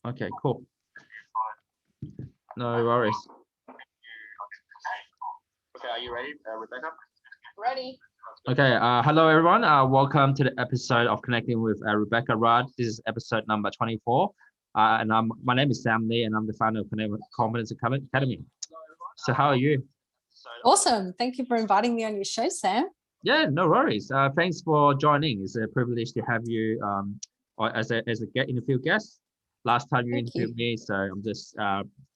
Okay, cool. No worries. Okay, are you ready, Rebecca? Ready. Okay, hello everyone. Welcome to the episode of Connecting with Rebecca Raad. This is episode number 24. And my name is Sam Lee, and I'm the founder of Confidence Academy. So how are you? Awesome. Thank you for inviting me on your show, Sam. Yeah, no worries. Thanks for joining. It's a privilege to have you as a interview guest. Last time you interviewed me, so I'm just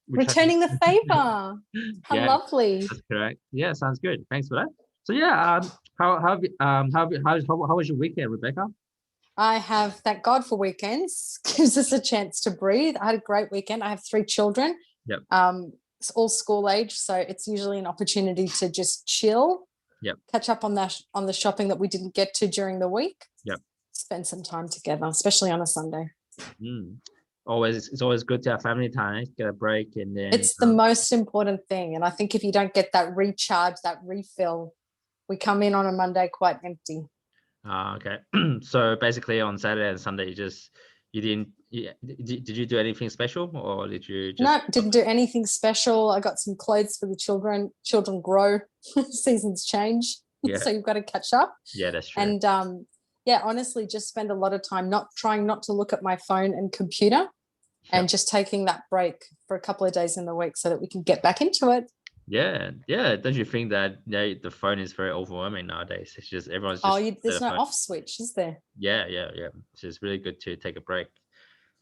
returning the favor. How lovely. That's correct. Yeah, sounds good. Thanks for that. So yeah, how was your weekend, Rebecca? I have, thank God for weekends. Gives us a chance to breathe. I had a great weekend. I have 3 children. Yep. It's all school age, so it's usually an opportunity to just chill. Yep. Catch up on the shopping that we didn't get to during the week. Yep. Spend some time together, especially on a Sunday. It's always good to have family time, get a break, and then it's the most important thing. And I think if you don't get that recharge, that refill, we come in on a Monday quite empty. Okay. So basically on Saturday and Sunday, did you do anything special, or did you just... No, didn't do anything special. I got some clothes for the children. Children grow, seasons change. Yeah. So you've got to catch up. Yeah, that's true. And honestly, just spend a lot of time trying not to look at my phone and computer, and just taking that break for a couple of days in the week so that we can get back into it. Yeah. Don't you think that the phone is very overwhelming nowadays? It's just everyone's just... there's no off switch, is there? Yeah. So it's really good to take a break.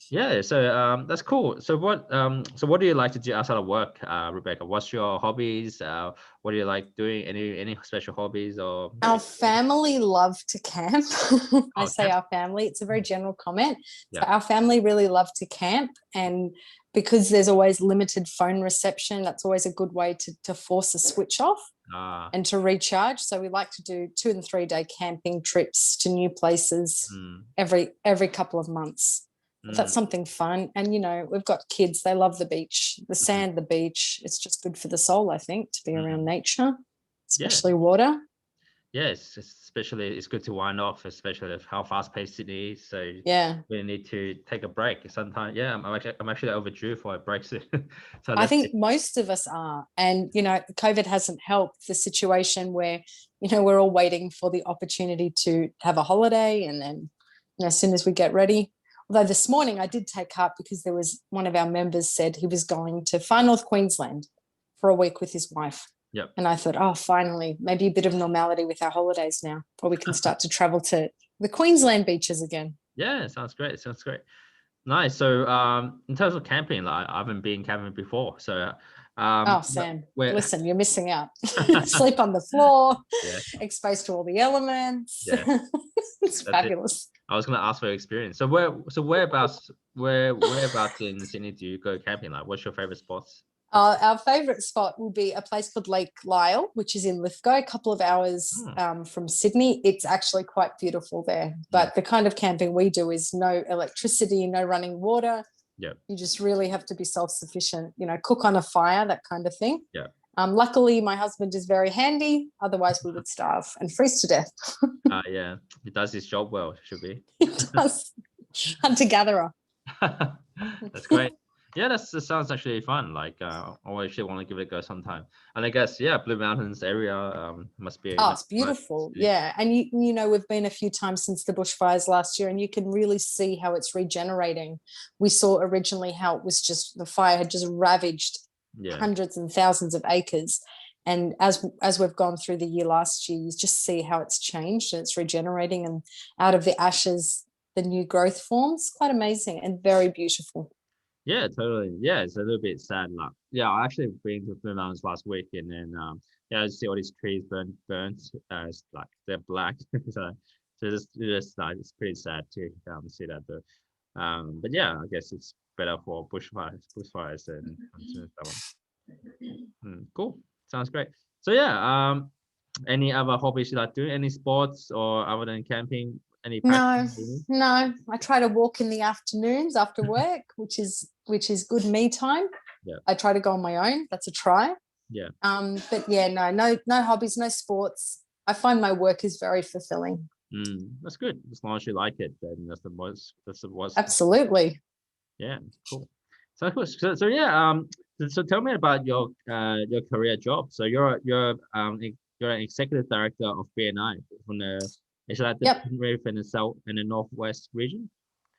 Yeah, so that's cool. So what do you like to do outside of work, Rebecca? What's your hobbies? What do you like doing? Any special hobbies? Or our family love to camp. I say our family, it's a very general comment. So our family really love to camp, and because there's always limited phone reception, that's always a good way to force a switch off and to recharge. So we like to do 2 and 3 day camping trips to new places every couple of months. That's something fun. And we've got kids, they love the beach, the sand, the beach. It's just good for the soul, I think, to be around nature, especially water. Yes, especially it's good to wind off, especially with how fast-paced it is. So we need to take a break sometimes. I'm actually overdue for a break soon. So I think most of us are. And COVID hasn't helped the situation where we're all waiting for the opportunity to have a holiday, and then as soon as we get ready. Although this morning I did take up, because there was one of our members said he was going to Far North Queensland for a week with his wife. Yep. And I thought, finally, maybe a bit of normality with our holidays now, or we can start to travel to the Queensland beaches again. Yeah, sounds great. Nice. So in terms of camping, I haven't been camping before. So Sam, listen, you're missing out. Sleep on the floor, exposed to all the elements. Yeah. It's fabulous. I was going to ask for your experience. So whereabouts in Sydney do you go camping? Like, what's your favorite spots? Our favourite spot will be a place called Lake Lyell, which is in Lithgow, a couple of hours from Sydney. It's actually quite beautiful there. But the kind of camping we do is no electricity, no running water. Yeah. You just really have to be self-sufficient, cook on a fire, that kind of thing. Yeah. Luckily, my husband is very handy. Otherwise, we would starve and freeze to death. Yeah. He does his job well, should be. He does. Hunter-gatherer. That's great. Yeah, that sounds actually fun. Like, I actually want to give it a go sometime. And I guess, Blue Mountains area must be... it's beautiful. Yeah. And, we've been a few times since the bushfires last year, and you can really see how it's regenerating. We saw originally how it was just, the fire had just ravaged hundreds and thousands of acres. And as we've gone through the year last year, you just see how it's changed and it's regenerating, and out of the ashes, the new growth forms. Quite amazing and very beautiful. Yeah, totally. Yeah, it's a little bit sad. Like, I actually been to Blue Mountains last week, and then I see all these trees burnt. It's like they're black. so it's pretty sad to see that. But I guess it's better for bushfires and that one. Cool. Sounds great. So any other hobbies you like doing? Any sports or other than camping? No. I try to walk in the afternoons after work, which is good me time. Yeah. I try to go on my own. That's a try. Yeah. But no hobbies, no sports. I find my work is very fulfilling. That's good. As long as you like it, then that's the most. Absolutely. Yeah, cool. So yeah, so tell me about your career job. So you're an executive director of BNI from the, is that the Yep. Penrith and the South and the Northwest region?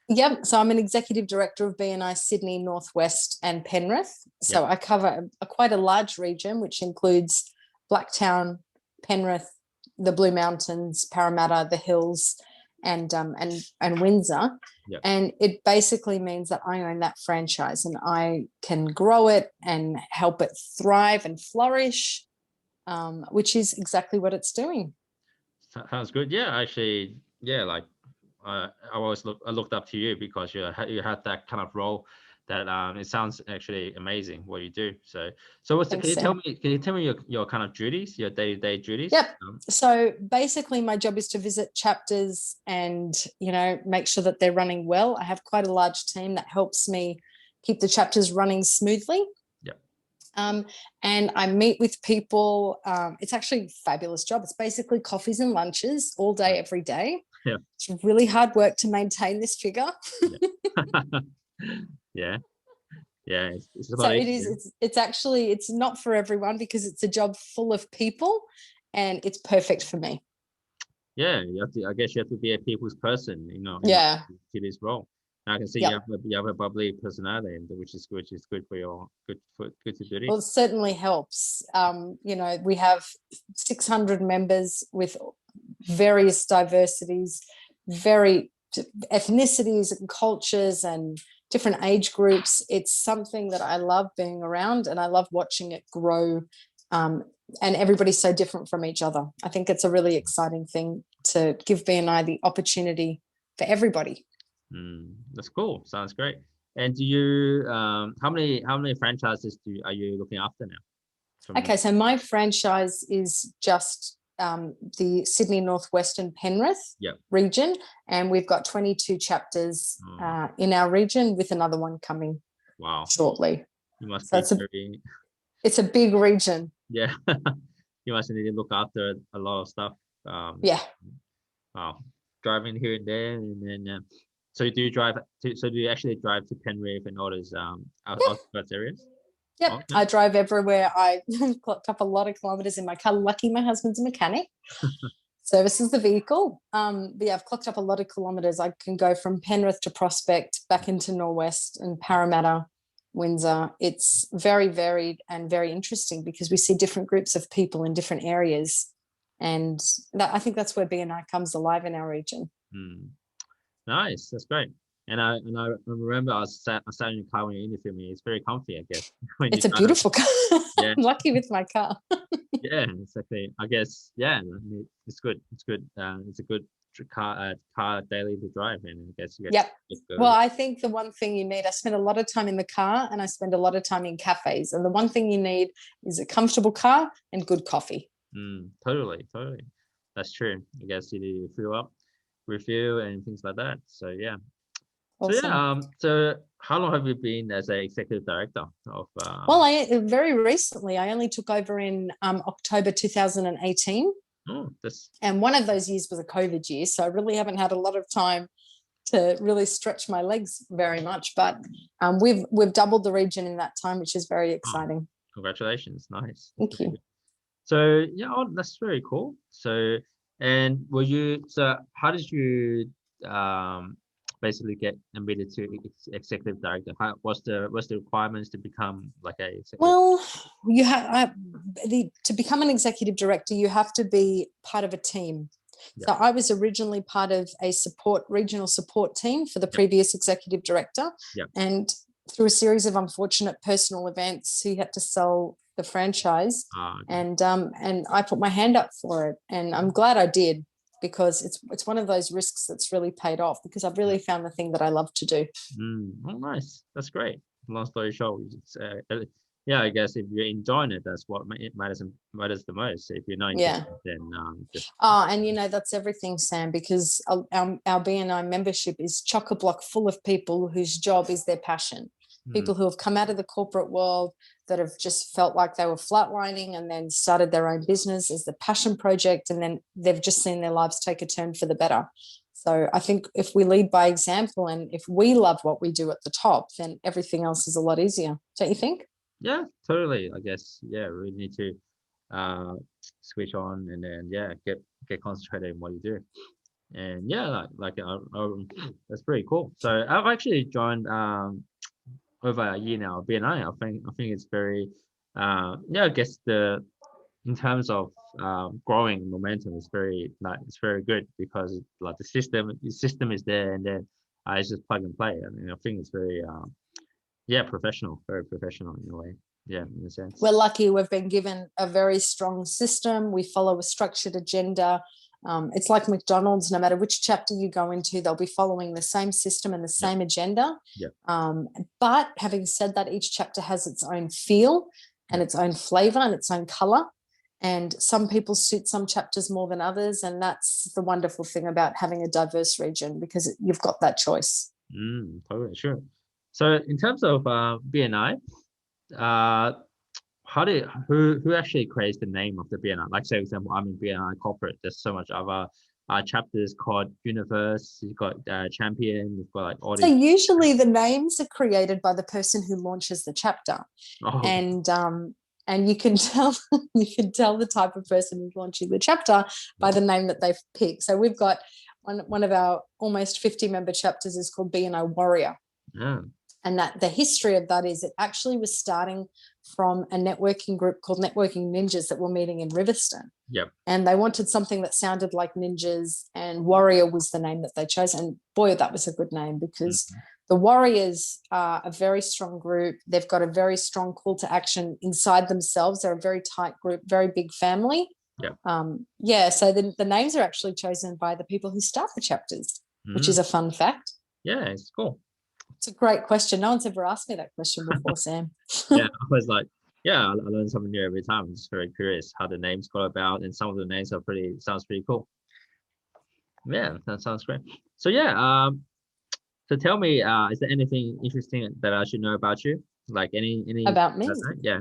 Yep. So I'm an executive director of BNI Sydney, Northwest, and Penrith. So Yep. I cover quite a large region, which includes Blacktown, Penrith, the Blue Mountains, Parramatta, the Hills, and Windsor. Yep. And it basically means that I own that franchise and I can grow it and help it thrive and flourish, which is exactly what it's doing. Sounds good. Yeah, actually, yeah, like I looked up to you because you had that kind of role that it sounds actually amazing what you do. So Thanks, can you tell me your kind of duties, your day-to-day duties? Yep. So basically my job is to visit chapters and, make sure that they're running well. I have quite a large team that helps me keep the chapters running smoothly. Yep. And I meet with people. It's actually a fabulous job. It's basically coffees and lunches all day, every day. Yeah. It's really hard work to maintain this figure. Yeah. Yeah. So it is. It's not for everyone because it's a job full of people, and it's perfect for me. Yeah, I guess you have to be a people's person, Yeah. to this role. I can see Yep. you have a bubbly personality, and which is good for your good to do this. Well, it certainly helps. We have 600 members with various diversities, very ethnicities and cultures and different age groups. It's something that I love being around, and I love watching it grow. And everybody's so different from each other. I think it's a really exciting thing to give BNI the opportunity for everybody. That's cool. Sounds great. And do you how many franchises are you looking after now? Okay, so my franchise is just the Sydney Northwest and Penrith region, and we've got 22 chapters in our region, with another one coming shortly. You must so be it's a big region. Yeah. You must need to look after a lot of stuff. Yeah. Wow. Driving here and there, and then so do you actually drive to Penrith and all those outskirts areas? Yep. Okay. I drive everywhere. I clocked up a lot of kilometers in my car. Lucky my husband's a mechanic. Services the vehicle. But yeah, I've clocked up a lot of kilometers. I can go from Penrith to Prospect, back into Norwest and Parramatta, Windsor. It's very varied and very interesting because we see different groups of people in different areas. And I think that's where BNI comes alive in our region. Nice. That's great. And I remember I sat in your car when you interviewed me. It's very comfy, I guess. It's a beautiful car. Yeah. I'm lucky with my car. Yeah, exactly. I guess, yeah, it's good. It's good. It's a good car daily to drive in. I guess. Yep. Well, I think the one thing you need, I spend a lot of time in the car and I spend a lot of time in cafes. And the one thing you need is a comfortable car and good coffee. Totally. That's true. I guess you need to fill up, refill, and things like that. So yeah. Awesome. So yeah. So how long have you been as an executive director of? Well, very recently. I only took over in October 2018. And one of those years was a COVID year, so I really haven't had a lot of time to really stretch my legs very much. But we've doubled the region in that time, which is very exciting. Congratulations! Nice. Thank you. So yeah, that's very cool. So how did you basically get admitted to executive director? What's the requirements to become like a executive? Well, you have to become an executive director, you have to be part of a team. So I was originally part of a regional support team for the previous executive director. And through a series of unfortunate personal events, he had to sell the franchise. And I put my hand up for it, and I'm glad I did, because it's one of those risks that's really paid off, because I've really found the thing that I love to do. Oh, nice. That's great. Long story short, yeah, I guess if you're enjoying it, that's what matters the most. If you're not enjoying it, then and that's everything, Sam, because our BNI membership is chock-a-block full of people whose job is their passion. People who have come out of the corporate world that have just felt like they were flatlining and then started their own business as the passion project, and then they've just seen their lives take a turn for the better. So I think if we lead by example and if we love what we do at the top, then everything else is a lot easier. Don't you think? Yeah, totally. I guess, yeah, we need to switch on and then, yeah, get concentrated in what you do. And yeah, that's pretty cool. So I've actually joined over a year now, BNI. I think it's very, yeah, I guess in terms of growing momentum, it's very good because like the system is there, and then it's just plug and play. I mean, I think it's very yeah, professional, very professional in a way. Yeah, in a sense. We're lucky we've been given a very strong system. We follow a structured agenda. It's like McDonald's, no matter which chapter you go into, they'll be following the same system and the same agenda. But having said that, each chapter has its own feel and its own flavor and its own color. And some people suit some chapters more than others. And that's the wonderful thing about having a diverse region, because you've got that choice. Totally, sure. So in terms of BNI, who actually creates the name of the BNI? Like, say, for example, I'm in BNI corporate. There's so much other chapters called Universe. You've got Champion. You've got like all So these. usually the names are created by the person who launches the chapter, and you can tell the type of person who's launching the chapter by the name that they've picked. So we've got one of our almost 50-member chapters is called BNI Warrior. Yeah. And that the history of that is it actually was starting from a networking group called Networking Ninjas that were meeting in Riverstone. Yep. And they wanted something that sounded like ninjas, and Warrior was the name that they chose. And boy, that was a good name, because the Warriors are a very strong group. They've got a very strong call to action inside themselves. They're a very tight group, very big family. Yeah. So the names are actually chosen by the people who start the chapters, which is a fun fact. Yeah, it's cool. It's a great question. No one's ever asked me that question before, Sam. Yeah, I was like, yeah, I learn something new every time. I'm just very curious how the names got about, and some of the names sounds pretty cool. Yeah, that sounds great. So yeah, so tell me, is there anything interesting that I should know about you? Like any About me? Yeah.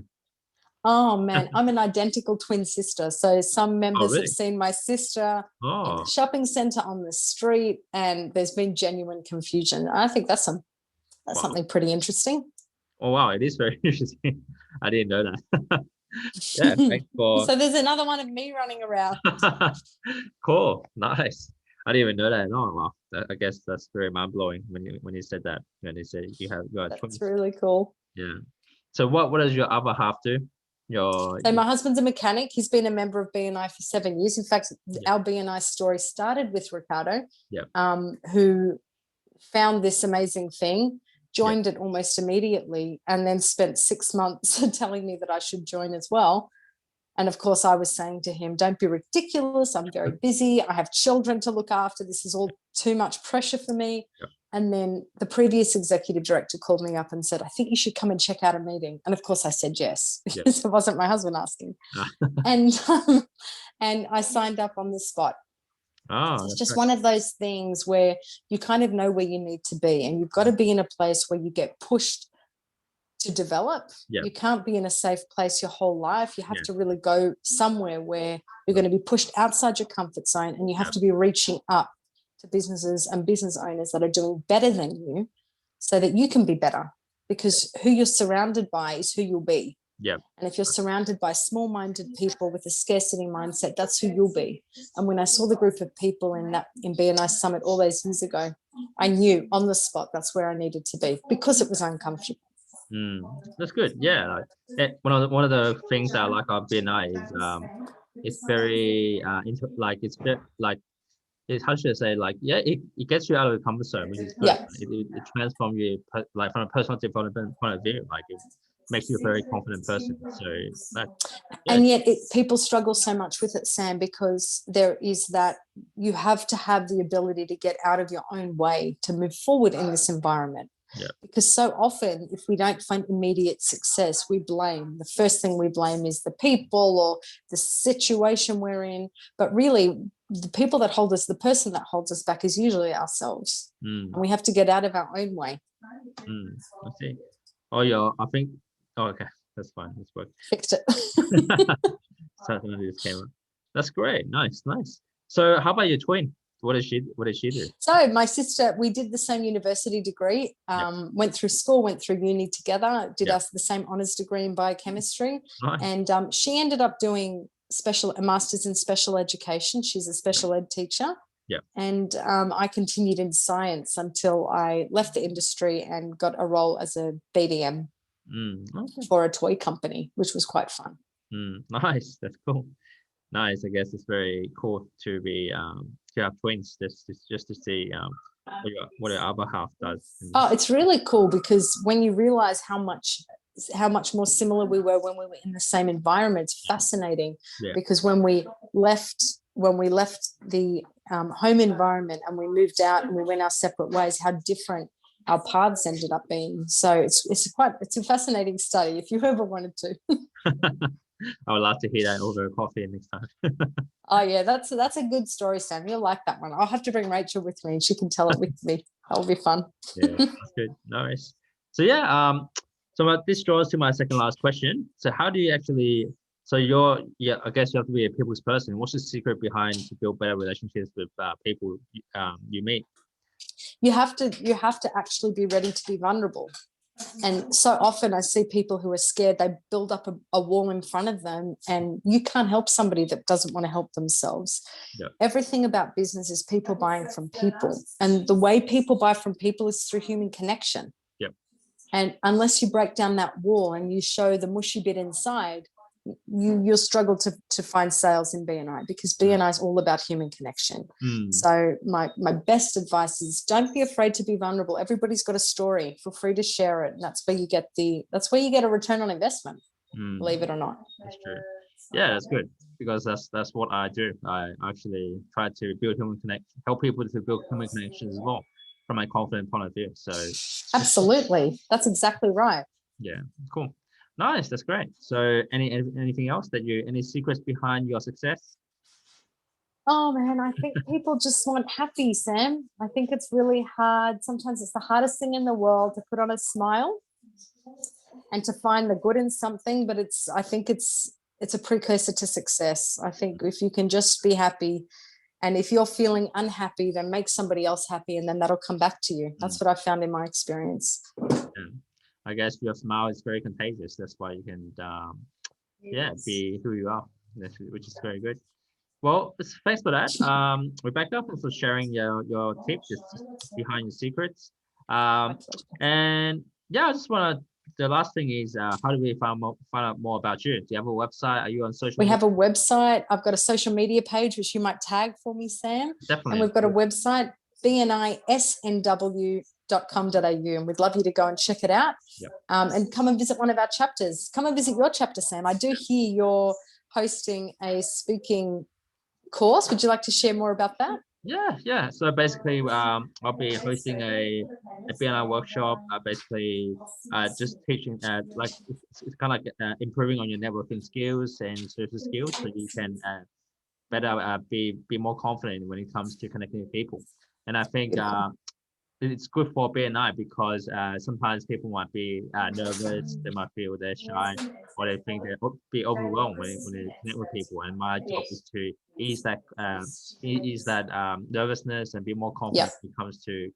Oh man, I'm an identical twin sister. So some members really? have seen my sister in the shopping centre, on the street, and there's been genuine confusion. I think that's something pretty interesting. Oh wow, it is very interesting. I didn't know that. Yeah, thanks for. So there's another one of me running around. Cool, nice. I didn't even know that. Oh wow, I guess that's very mind blowing when you said that. When you said you have twins. That's really cool. Yeah. So what does your other half do? So my husband's a mechanic. He's been a member of BNI for 7 years. In fact, our BNI story started with Ricardo, who found this amazing thing, joined it almost immediately, and then spent 6 months telling me that I should join as well. And of course, I was saying to him, don't be ridiculous. I'm very busy. I have children to look after. This is all too much pressure for me. Yep. And then the previous executive director called me up and said, I think you should come and check out a meeting. And of course I said yes, because it wasn't my husband asking. And I signed up on the spot. It's just one of those things where you kind of know where you need to be, and you've got to be in a place where you get pushed to develop. You can't be in a safe place your whole life. You have to really go somewhere where you're going to be pushed outside your comfort zone, and you have to be reaching up to businesses and business owners that are doing better than you, so that you can be better, because who you're surrounded by is who you'll be. And if you're surrounded by small-minded people with a scarcity mindset, that's who you'll be. And when I saw the group of people in BNI Summit all those years ago, I knew on the spot that's where I needed to be, because it was uncomfortable. That's good. Yeah, one of the things I like about BNI is it's very it's how should I say, like, it gets you out of the comfort zone, which is good. It transforms you like from a personal development point of view, like it makes you a very confident person. So and yet people struggle so much with it, Sam, because there is that you have to have the ability to get out of your own way to move forward in this environment. Because so often, if we don't find immediate success, the first thing we blame is the people or the situation we're in. But really, the person that holds us back is usually ourselves. And we have to get out of our own way. I see. I think, okay, that's fine. That's work. Fixed it. Something just came up. That's great. Nice. So how about your twin? What did she do? So my sister, we did the same university degree, went through school, went through uni together, did us the same honours degree in biochemistry. Nice. And she ended up doing a master's in special education. She's a special ed teacher. Yeah. And I continued in science until I left the industry and got a role as a BDM for a toy company, which was quite fun. Nice. That's cool. Nice. I guess it's very cool to be to have twins just to see what your other half does. Oh, it's really cool because when you realize how much more similar we were when we were in the same environment, it's fascinating. Because when we left the home environment and we moved out and we went our separate ways, how different our paths ended up being. So it's a fascinating study if you ever wanted to. I would love to hear that over coffee next time. Oh yeah, that's a good story, Sam. You'll like that one. I'll have to bring Rachel with me and she can tell it with me. That'll be fun. Yeah, that's good. Nice. So yeah, this draws to my second last question. So how do you actually? So I guess you have to be a people's person. What's the secret behind to build better relationships with people you meet? You have to actually be ready to be vulnerable. And so often I see people who are scared, they build up a wall in front of them, and you can't help somebody that doesn't want to help themselves. Yeah. Everything about business is people buying from people. And the way people buy from people is through human connection. Yeah. And unless you break down that wall and you show the mushy bit inside, you'll struggle to find sales in BNI, because BNI is all about human connection. So my best advice is don't be afraid to be vulnerable. Everybody's got a story. Feel free to share it. And that's where you get a return on investment, believe it or not. That's true. Yeah, that's good, because that's what I do. I actually try to build human connection, help people to build human connections as well, from my confident point of view. So absolutely, that's exactly right. Yeah, cool. Nice, that's great. So anything else any secrets behind your success? Oh man, I think people just want happy, Sam. I think it's really hard. Sometimes it's the hardest thing in the world to put on a smile and to find the good in something, but I think it's a precursor to success. I think if you can just be happy, and if you're feeling unhappy, then make somebody else happy, and then that'll come back to you. That's what I found in my experience. Yeah. I guess your smile is very contagious. That's why you can, be who you are, which is very good. Well, thanks for that, Rebecca, for sharing your tips behind your secrets. And yeah, I just want to. The last thing is, how do we find out more about you? Do you have a website? Are you on social? We have a website. I've got a social media page which you might tag for me, Sam. Definitely. And we've got a website, bnisnw.com.au, and we'd love you to go and check it out. Yep. And come and visit one of our chapters. Come and visit your chapter, Sam. I do hear you're hosting a speaking course. Would you like to share more about that? Yeah. So basically, I'll be hosting a BNI workshop. Basically, just teaching it's kind of like improving on your networking skills and social skills, so you can better be more confident when it comes to connecting with people. And I think it's good for BNI because sometimes people might be nervous, they might feel they're shy, or they think they'll be overwhelmed when they connect with people. And my job is to ease that nervousness and be more confident when it comes to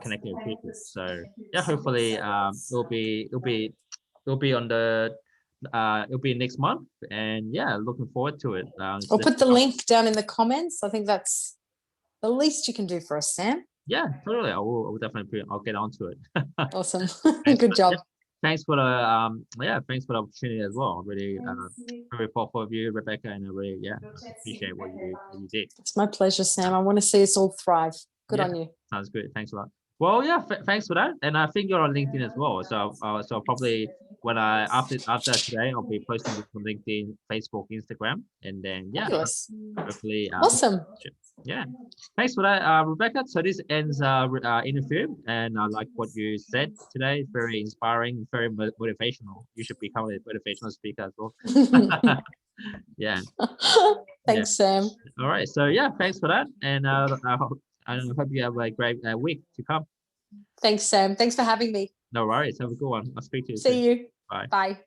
connecting with people. So yeah, hopefully it'll be on the it'll be next month, and yeah, looking forward to it. I'll put the link down in the comments. I think that's the least you can do for us, Sam. Yeah, totally. I will definitely I'll get onto it. Awesome. Good job. Thanks for the thanks for the opportunity as well. Really very thoughtful of you, Rebecca, and I really appreciate what you did. It's my pleasure, Sam. I want to see us all thrive. Good on you. Sounds good. Thanks a lot. Well, yeah, thanks for that. And I think you're on LinkedIn as well. So probably when after today, I'll be posting this on LinkedIn, Facebook, Instagram, and then hopefully. Awesome. Yeah, thanks for that, Rebecca. So this ends interview, and I like what you said today. Very inspiring, very motivational. You should become a motivational speaker as well. Yeah. Thanks, Sam. All right. So yeah, thanks for that, and I hope you have a great week to come. Thanks, Sam. Thanks for having me. No worries. Have a good one. I'll speak to you soon. See you. Bye. Bye.